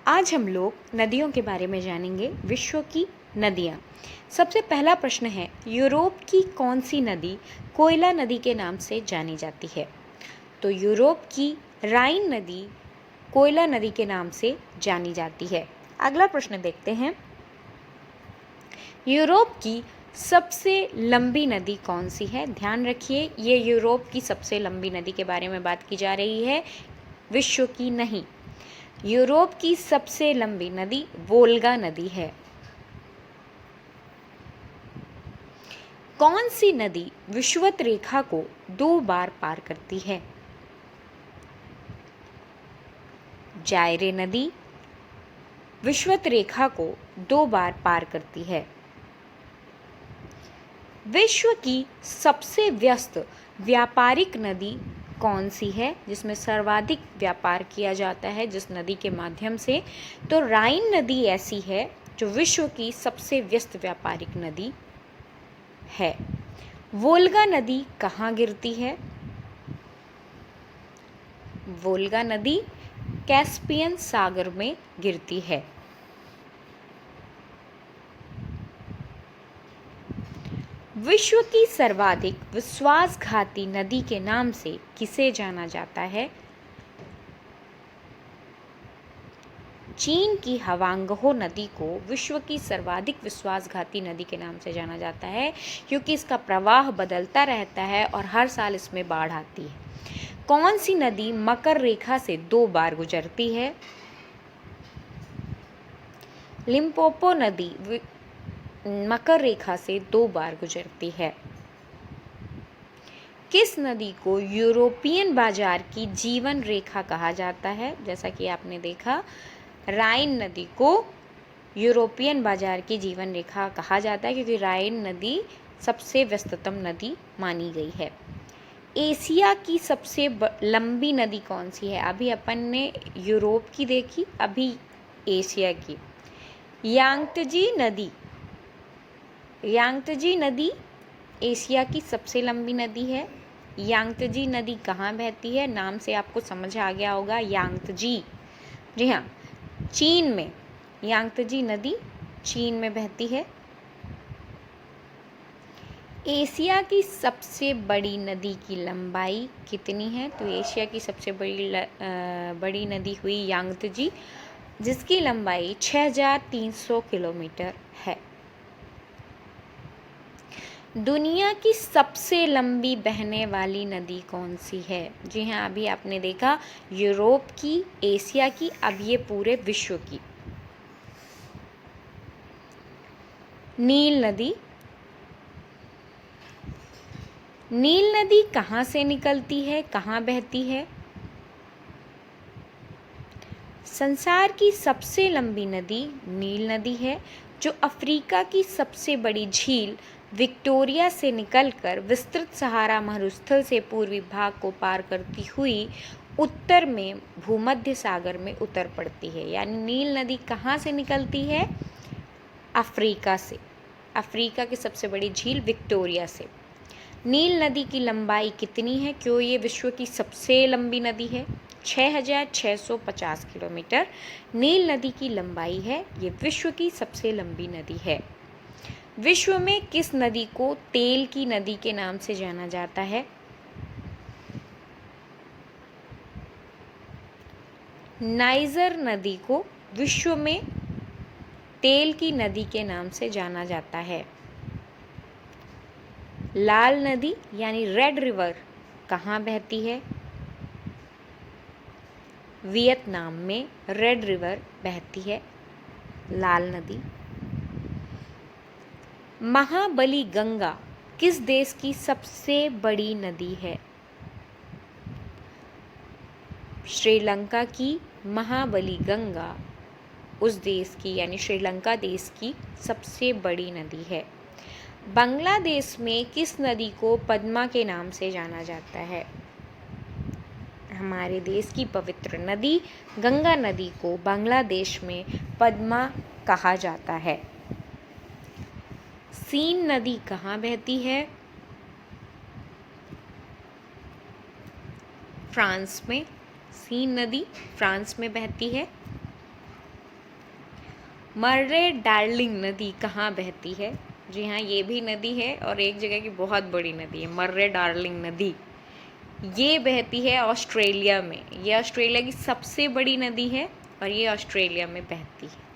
आज हम लोग नदियों के बारे में जानेंगे, विश्व की नदियाँ। सबसे पहला प्रश्न है, यूरोप की कौन सी नदी कोयला नदी के नाम से जानी जाती है? तो यूरोप की राइन नदी कोयला नदी के नाम से जानी जाती है। अगला प्रश्न देखते हैं, यूरोप की सबसे लंबी नदी कौन सी है? ध्यान रखिए, ये यूरोप की सबसे लंबी नदी के बारे में बात की जा रही है, विश्व की नहीं। यूरोप की सबसे लंबी नदी वोल्गा नदी है। कौन सी नदी विषुवत रेखा को 2 बार पार करती है? जायरे नदी विषुवत रेखा को 2 बार पार करती है। विश्व की सबसे व्यस्त व्यापारिक नदी कौन सी है, जिसमें सर्वाधिक व्यापार किया जाता है जिस नदी के माध्यम से? तो राइन नदी ऐसी है जो विश्व की सबसे व्यस्त व्यापारिक नदी है। वोल्गा नदी कहाँ गिरती है? वोल्गा नदी कैस्पियन सागर में गिरती है। विश्व की सर्वाधिक विश्वासघाती नदी के नाम से किसे जाना जाता है? चीन की हवांगहो नदी को विश्व की सर्वाधिक विश्वासघाती नदी के नाम से जाना जाता है, क्योंकि इसका प्रवाह बदलता रहता है और हर साल इसमें बाढ़ आती है। कौन सी नदी मकर रेखा से 2 बार गुजरती है? लिम्पोपो नदी मकर रेखा से 2 बार गुजरती है। किस नदी को यूरोपियन बाजार की जीवन रेखा कहा जाता है? जैसा कि आपने देखा, राइन नदी को यूरोपियन बाजार की जीवन रेखा कहा जाता है, क्योंकि राइन नदी सबसे व्यस्ततम नदी मानी गई है। एशिया की सबसे लंबी नदी कौन सी है? अभी अपन ने यूरोप की देखी, अभी एशिया की। यांगत्जे नदी। यांगत्जे नदी एशिया की सबसे लंबी नदी है। यांगत्जे नदी कहाँ बहती है? नाम से आपको समझ आ गया होगा, यांगत्जे। जी हाँ, चीन में। यांगत्जे नदी चीन में बहती है। एशिया की सबसे बड़ी नदी की लंबाई कितनी है? तो एशिया की सबसे बड़ी नदी हुई यांगत्जे, जिसकी लंबाई 6300 किलोमीटर है। दुनिया की सबसे लंबी बहने वाली नदी कौन सी है? जी हाँ, अभी आपने देखा, यूरोप की, एशिया की, अब ये पूरे विश्व की। नील नदी। नील नदी कहाँ से निकलती है, कहाँ बहती है? संसार की सबसे लंबी नदी नील नदी है, जो अफ्रीका की सबसे बड़ी झील विक्टोरिया से निकलकर विस्तृत सहारा मरुस्थल से पूर्वी भाग को पार करती हुई उत्तर में भूमध्य सागर में उतर पड़ती है। यानी नील नदी कहाँ से निकलती है? अफ्रीका से। अफ्रीका की सबसे बड़ी झील विक्टोरिया से। नील नदी की लंबाई कितनी है? क्यों ये विश्व की सबसे लंबी नदी है? 6650 किलोमीटर नील नदी की लंबाई है। ये विश्व की सबसे लंबी नदी है। विश्व में किस नदी को तेल की नदी के नाम से जाना जाता है? नाइजर नदी को विश्व में तेल की नदी के नाम से जाना जाता है। लाल नदी यानी रेड रिवर कहाँ बहती है? वियतनाम में रेड रिवर बहती है, लाल नदी। महाबली गंगा किस देश की सबसे बड़ी नदी है? श्रीलंका की महाबली गंगा उस देश की, यानी श्रीलंका देश की सबसे बड़ी नदी है। बांग्लादेश में किस नदी को पद्मा के नाम से जाना जाता है? हमारे देश की पवित्र नदी गंगा नदी को बांग्लादेश में पद्मा कहा जाता है। सीन नदी कहाँ बहती है? फ्रांस में। सीन नदी फ्रांस में बहती है। मर्रे डार्लिंग नदी कहाँ बहती है? जी हाँ, ये भी नदी है और एक जगह की बहुत बड़ी नदी है। मर्रे डार्लिंग नदी ये बहती है ऑस्ट्रेलिया में। ये ऑस्ट्रेलिया की सबसे बड़ी नदी है और ये ऑस्ट्रेलिया में बहती है।